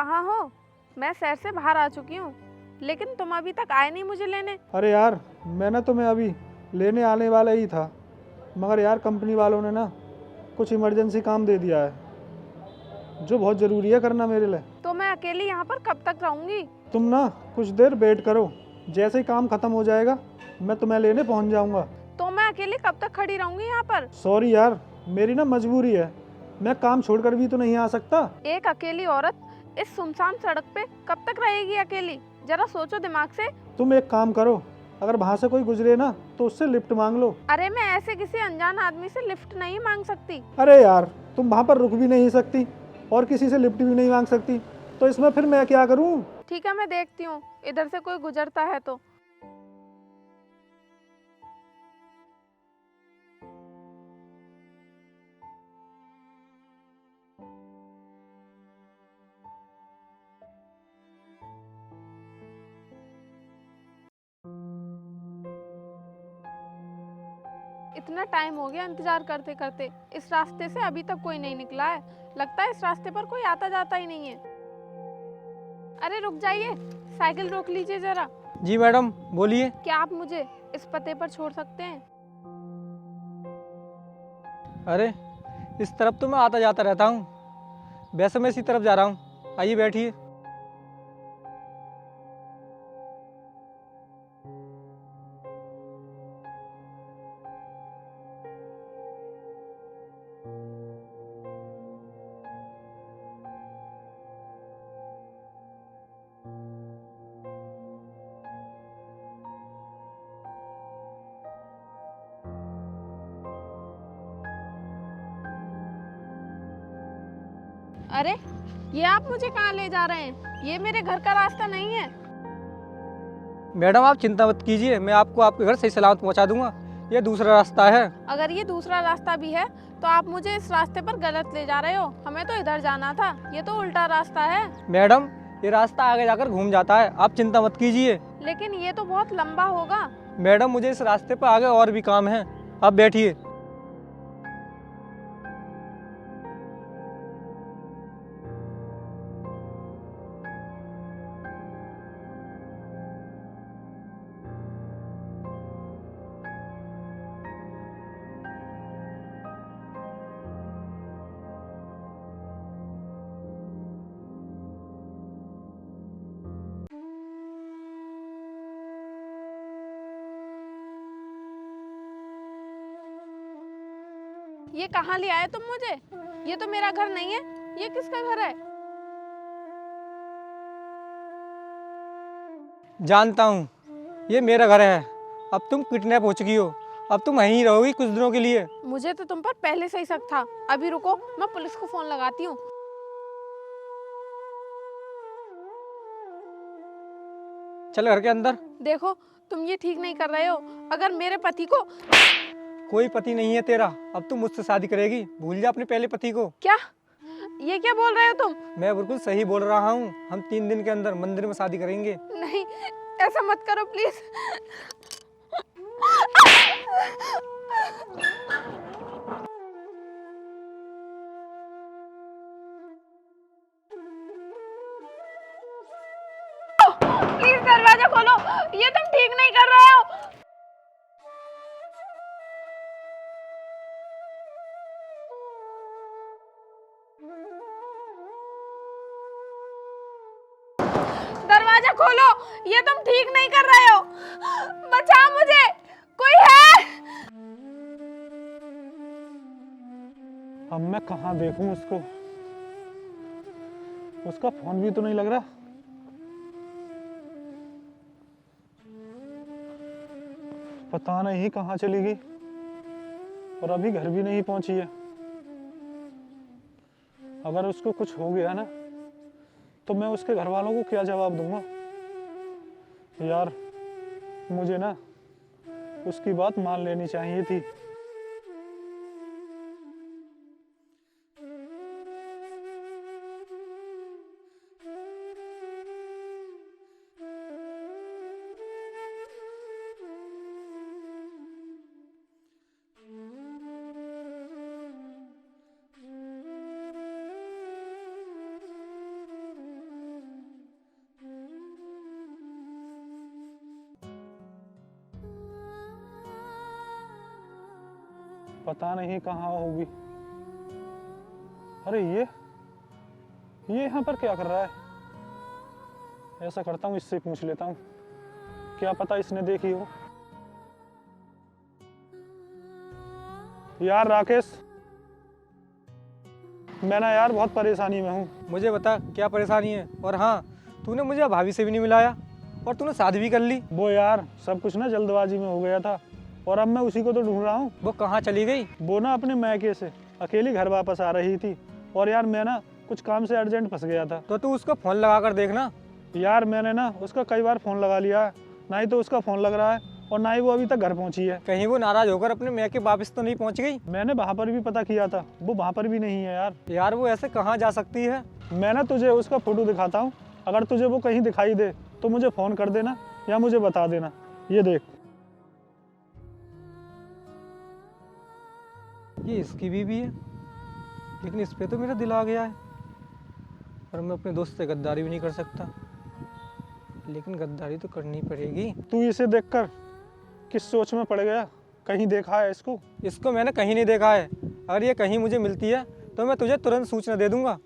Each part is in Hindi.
कहाँ हो? मैं शहर से बाहर आ चुकी हूँ, लेकिन तुम अभी तक आए नहीं मुझे लेने। अरे यार, मैं ना तुम्हें अभी लेने आने वाला ही था, मगर यार कंपनी वालों ने ना कुछ इमरजेंसी काम दे दिया है जो बहुत ज़रूरी है करना मेरे लिए। तो मैं अकेली यहाँ पर कब तक रहूँगी? तुम ना कुछ देर वेट करो, जैसे ही काम ख़त्म हो जाएगा मैं तुम्हें लेने पहुँच जाऊँगा। तो मैं अकेली कब तक खड़ी रहूँगी यहाँ पर? सॉरी यार, मेरी ना मजबूरी है, मैं काम छोड़कर भी तो नहीं आ सकता। एक अकेली औरत इस सुनसान सड़क पे कब तक रहेगी अकेली? जरा सोचो दिमाग से। तुम एक काम करो, अगर वहाँ से कोई गुजरे ना तो उससे लिफ्ट मांग लो। अरे मैं ऐसे किसी अनजान आदमी से लिफ्ट नहीं मांग सकती। अरे यार, तुम वहाँ पर रुक भी नहीं सकती और किसी से लिफ्ट भी नहीं मांग सकती, तो इसमें फिर मैं क्या करूँ? ठीक है, मैं देखती हूँ इधर से कोई गुजरता है तो। इतना टाइम हो गया इंतजार करते करते, इस रास्ते से अभी तक कोई नहीं निकला है। लगता है इस रास्ते पर कोई आता जाता ही नहीं है। अरे रुक जाइए, साइकिल रोक लीजिए जरा। जी मैडम, बोलिए। क्या आप मुझे इस पते पर छोड़ सकते हैं? अरे इस तरफ तो मैं आता जाता रहता हूँ, वैसे मैं इसी तरफ जा रहा हूँ। आइए बैठिए। अरे ये आप मुझे कहाँ ले जा रहे हैं? ये मेरे घर का रास्ता नहीं है। मैडम आप चिंता मत कीजिए, मैं आपको आपके घर सही सलामत पहुँचा दूंगा। ये दूसरा रास्ता है। अगर ये दूसरा रास्ता भी है तो आप मुझे इस रास्ते पर गलत ले जा रहे हो। हमें तो इधर जाना था, ये तो उल्टा रास्ता है। मैडम ये रास्ता आगे जाकर घूम जाता है, आप चिंता मत कीजिए। लेकिन ये तो बहुत लंबा होगा। मैडम मुझे इस रास्ते पर आगे और भी काम है, आप बैठिए। ये कहाँ ले आए तुम मुझे? ये तो मेरा घर नहीं है, ये किसका घर है? जानता हूँ ये मेरा घर है। अब तुम किडनैप हो चुकी हो, अब तुम वहीं रहोगी कुछ दिनों के लिए। मुझे तो तुम पर पहले से ही शक था। अभी रुको, मैं पुलिस को फोन लगाती हूँ। चल घर के अंदर। देखो तुम ये ठीक नहीं कर रहे हो। अगर मेरे पति को... कोई पति नहीं है तेरा, अब तुम मुझसे शादी करेगी, भूल जा अपने पहले पति को। क्या? ये क्या बोल रहे हो तुम? मैं बिल्कुल सही बोल रहा हूँ, हम 3 दिन के अंदर मंदिर में शादी करेंगे। नहीं, ऐसा मत करो प्लीज। प्लीज दरवाजा खोलो, ये तुम ठीक नहीं कर रहे हो। दरवाजा खोलो, ये तुम ठीक नहीं कर रहे हो। बचाओ मुझे, कोई है? अब मैं कहाँ देखूं उसको? उसका फोन भी तो नहीं लग रहा। पता नहीं कहाँ चली गई और अभी घर भी नहीं पहुंची है। अगर उसको कुछ हो गया ना तो मैं उसके घर वालों को क्या जवाब दूंगा? यार मुझे ना उसकी बात मान लेनी चाहिए थी। पता नहीं कहाँ होगी। अरे ये यहाँ पर क्या कर रहा है? ऐसा करता हूँ, इससे पूछ लेता हूँ, क्या पता इसने देखी हो। यार राकेश, मैं ना यार बहुत परेशानी में हूँ। मुझे बता क्या परेशानी है। और हाँ, तूने मुझे भाभी से भी नहीं मिलाया और तूने शादी भी कर ली। वो यार सब कुछ ना जल्दबाजी में हो गया था और अब मैं उसी को तो ढूंढ रहा हूँ। वो कहाँ चली गई? वो ना अपने मैके से अकेली घर वापस आ रही थी और यार मैं ना कुछ काम से अर्जेंट फंस गया था। तो तू उसको फ़ोन लगा कर देखना। यार मैंने ना उसका कई बार फ़ोन लगा लिया है, ना ही तो उसका फ़ोन लग रहा है और ना ही वो अभी तक घर पहुंची है। कहीं वो नाराज़ होकर अपने मैके वापस तो नहीं पहुँच गई? मैंने वहाँ पर भी पता किया था, वो वहाँ पर भी नहीं है यार। यार वो ऐसे कहाँ जा सकती है? मैं ना तुझे उसका फ़ोटो दिखाता हूँ, अगर तुझे वो कहीं दिखाई दे तो मुझे फ़ोन कर देना या मुझे बता देना। ये देख। ये इसकी बीवी है, लेकिन इस पे तो मेरा दिल आ गया है। पर मैं अपने दोस्त से गद्दारी भी नहीं कर सकता, लेकिन गद्दारी तो करनी पड़ेगी। तू इसे देखकर किस सोच में पड़ गया? कहीं देखा है इसको? इसको मैंने कहीं नहीं देखा है। अगर ये कहीं मुझे मिलती है तो मैं तुझे तुरंत सूचना दे दूंगा।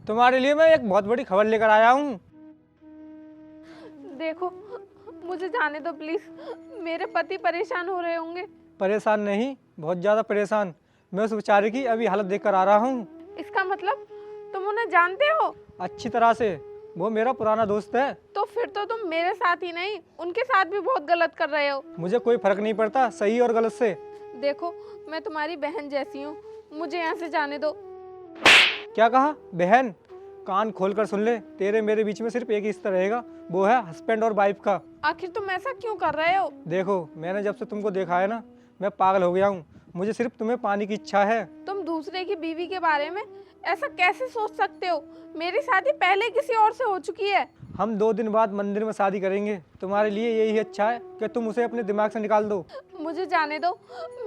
तुम्हारे लिए मैं एक बहुत बड़ी खबर लेकर आया हूँ। देखो, मुझे जाने दो प्लीज। मेरे पति परेशान हो रहे होंगे। परेशान नहीं, बहुत ज़्यादा परेशान। मैं उस बेचारे की अभी हालत देख कर आ रहा हूँ। इसका मतलब तुम उन्हें जानते हो? अच्छी तरह से। वो मेरा पुराना दोस्त है। तो फिर तो तुम मेरे साथ ही नहीं, उनके साथ भी बहुत गलत कर रहे हो। मुझे कोई फर्क नहीं पड़ता सही और गलत से। देखो, मैं तुम्हारी बहन जैसी हूँ, मुझे यहाँ से जाने दो। क्या कहा? बहन? कान खोलकर सुन ले, तेरे मेरे बीच में सिर्फ एक ही रिश्ता रहेगा, वो है हस्बैंड और वाइफ का। आखिर तुम ऐसा क्यों कर रहे हो? देखो, मैंने जब से तुमको देखा है ना, मैं पागल हो गया हूँ। मुझे सिर्फ तुम्हें पाने की इच्छा है। तुम दूसरे की बीवी के बारे में ऐसा कैसे सोच सकते हो? मेरी शादी पहले किसी और से हो चुकी है। हम 2 दिन बाद मंदिर में शादी करेंगे। तुम्हारे लिए यही अच्छा है कि तुम उसे अपने दिमाग से निकाल दो। मुझे जाने दो,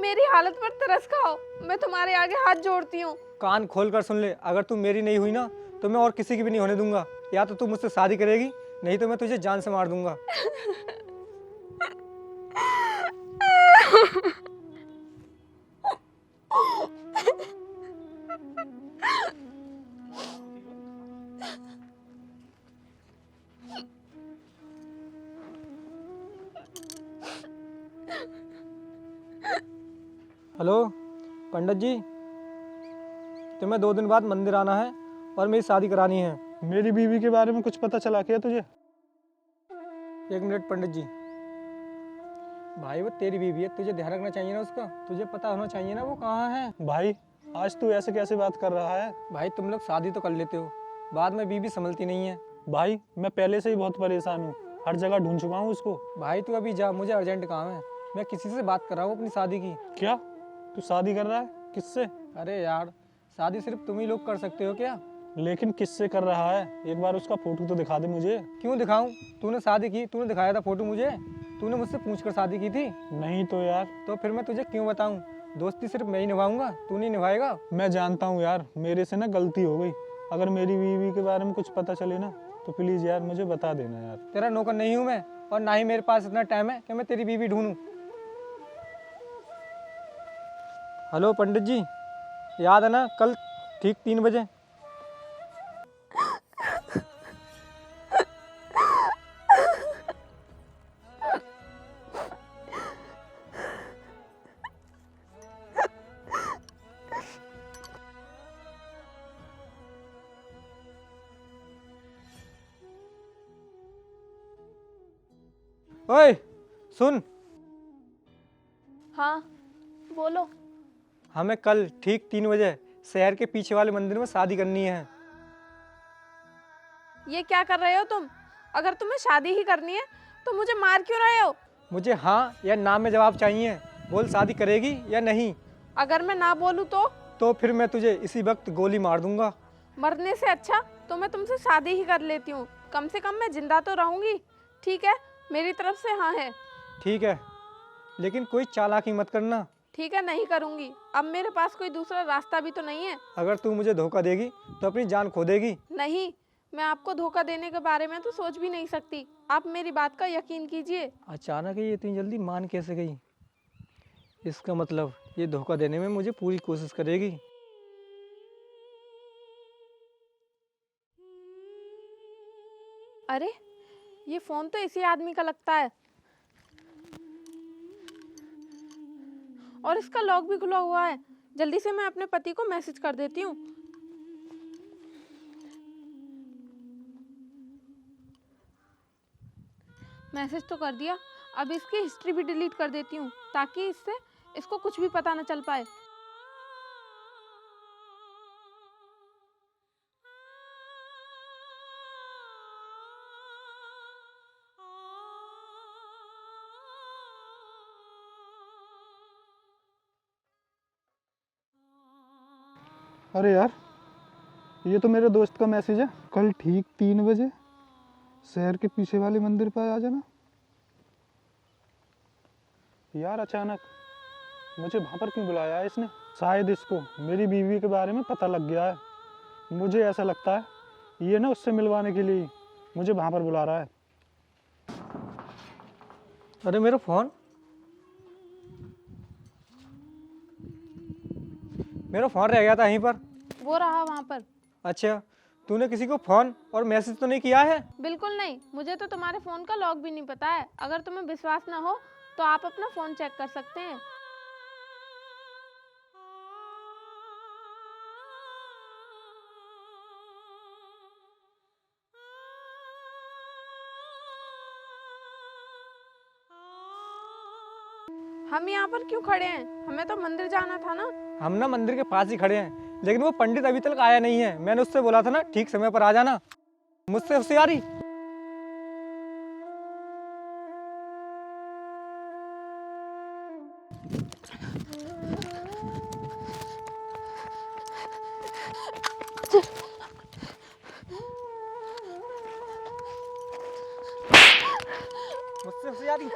मेरी हालत पर तरस खाओ, मैं तुम्हारे आगे हाथ जोड़ती हूँ। कान खोल कर सुन ले, अगर तुम मेरी नहीं हुई ना तो मैं और किसी की भी नहीं होने दूंगा। या तो तू मुझसे शादी करेगी, नहीं तो मैं तुझे जान से मार दूंगा। हेलो पंडित जी, तुम्हें 2 दिन बाद मंदिर आना है और मेरी शादी करानी है। मेरी बीवी के बारे में कुछ पता चला क्या तुझे? 1 मिनट पंडित जी। भाई वो तेरी बीवी है, तुझे ध्यान रखना चाहिए ना उसका। तुझे पता होना चाहिए ना वो कहाँ है। भाई आज तू ऐसे कैसे बात कर रहा है? भाई तुम लोग शादी तो कर लेते हो, बाद में बीवी संभलती नहीं है। भाई मैं पहले से ही बहुत परेशान हूँ, हर जगह ढूंढ चुका हूँ उसको। भाई तू अभी जा, मुझे अर्जेंट काम है। मैं किसी से बात कर रहा हूँ अपनी शादी की। क्या तू शादी कर रहा है? किससे? अरे यार, शादी सिर्फ तुम ही लोग कर सकते हो क्या? लेकिन किससे कर रहा है? एक बार उसका फोटो तो दिखा दे मुझे। क्यों दिखाऊं? तूने शादी की, तूने दिखाया था फोटो मुझे। तूने मुझसे पूछकर शादी की थी। नहीं तो यार। तो फिर मैं तुझे क्यों बताऊं? दोस्ती सिर्फ मैं ही निभाऊंगा, तू नहीं निभाएगा। मैं जानता हूँ यार, मेरे से ना गलती हो गई। अगर मेरी बीवी के बारे में कुछ पता चले ना तो प्लीज यार मुझे बता देना यार। तेरा नौकर नहीं हूँ मैं, और ना ही मेरे पास इतना टाइम है कि मैं तेरी बीवी ढूंढूं। हेलो पंडित जी, याद है ना कल ठीक 3 बजे? ओए सुन, हाँ बोलो। हमें कल ठीक 3 बजे शहर के पीछे वाले मंदिर में शादी करनी है। ये क्या कर रहे हो तुम? अगर तुम्हें शादी ही करनी है तो मुझे मार क्यों रहे हो? मुझे हाँ या ना में जवाब चाहिए। बोल, शादी करेगी या नहीं? अगर मैं ना बोलूँ तो फिर मैं तुझे इसी वक्त गोली मार दूंगा। मरने से अच्छा तो मैं तुमसे शादी ही कर लेती हूँ। कम से कम मैं जिंदा तो रहूंगी। ठीक है, मेरी तरफ से हाँ है। ठीक है, लेकिन कोई चालाकी मत करना। ठीक है, नहीं करूंगी। अब मेरे पास कोई दूसरा रास्ता भी तो नहीं है। अगर तू मुझे धोखा देगी तो अपनी जान खो देगी। नहीं, मैं आपको धोखा देने के बारे में तो सोच भी नहीं सकती। आप मेरी बात का यकीन कीजिए। अचानक ये इतनी जल्दी मान कैसे गई? इसका मतलब ये धोखा देने में मुझे पूरी कोशिश करेगी। अरे, ये फोन तो इसी आदमी का लगता है और इसका लॉक भी खुला हुआ है। जल्दी से मैं अपने पति को मैसेज कर देती हूँ। मैसेज तो कर दिया। अब इसकी हिस्ट्री भी डिलीट कर देती हूँ ताकि इसको कुछ भी पता न चल पाए। अरे यार, ये तो मेरे दोस्त का मैसेज है। कल ठीक 3 बजे शहर के पीछे वाले मंदिर पर आ जाना। यार अचानक मुझे वहाँ पर क्यों बुलाया है इसने? शायद इसको मेरी बीवी के बारे में पता लग गया है। मुझे ऐसा लगता है ये ना उससे मिलवाने के लिए मुझे वहाँ पर बुला रहा है। अरे मेरा फोन रह गया था यहीं पर। वो रहा वहाँ पर। अच्छा, तूने किसी को फोन और मैसेज तो नहीं किया है? बिल्कुल नहीं, मुझे तो तुम्हारे फोन का लॉक भी नहीं पता है। अगर तुम्हें विश्वास ना हो तो आप अपना फोन चेक कर सकते हैं। हम यहाँ पर क्यों खड़े हैं? हमें तो मंदिर जाना था ना। हम ना मंदिर के पास ही खड़े हैं, लेकिन वो पंडित अभी तक आया नहीं है। मैंने उससे बोला था ना ठीक समय पर आ जाना। मुझसे होशियारी। मुझसे होशियारी।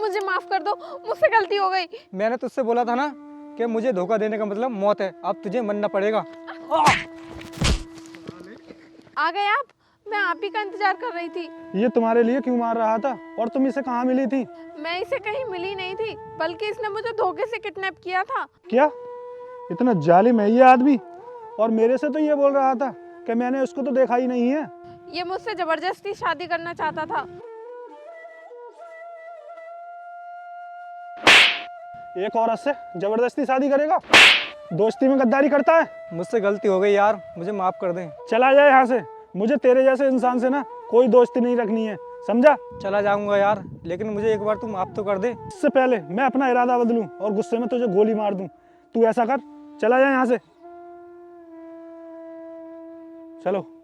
मुझे माफ कर दो, मुझसे गलती हो गई। मैंने तुझसे बोला था ना कि मुझे धोखा देने का मतलब मौत है। अब तुझे मरना पड़ेगा। आ गए आप? मैं आप ही का इंतजार कर रही थी। ये तुम्हारे लिए क्यों मार रहा था? और तुम इसे कहाँ मिली थी? मैं इसे कहीं मिली नहीं थी, बल्कि इसने मुझे धोखे से किडनैप किया था। क्या इतना जालिम है ये आदमी? और मेरे से तो ये बोल रहा था कि मैंने उसको तो देखा ही नहीं है। ये मुझसे जबरदस्ती शादी करना चाहता था। एक औरत से जबरदस्ती शादी करेगा? दोस्ती में गद्दारी करता है। मुझसे गलती हो गई यार, मुझे माफ कर दे। चला जाए यहाँ से। मुझे तेरे जैसे इंसान से ना कोई दोस्ती नहीं रखनी है, समझा? चला जाऊंगा यार, लेकिन मुझे एक बार तू माफ तो कर दे। इससे पहले मैं अपना इरादा बदलूं और गुस्से में तुझे गोली मार दूं। तू ऐसा कर, चला जाए यहाँ से। चलो।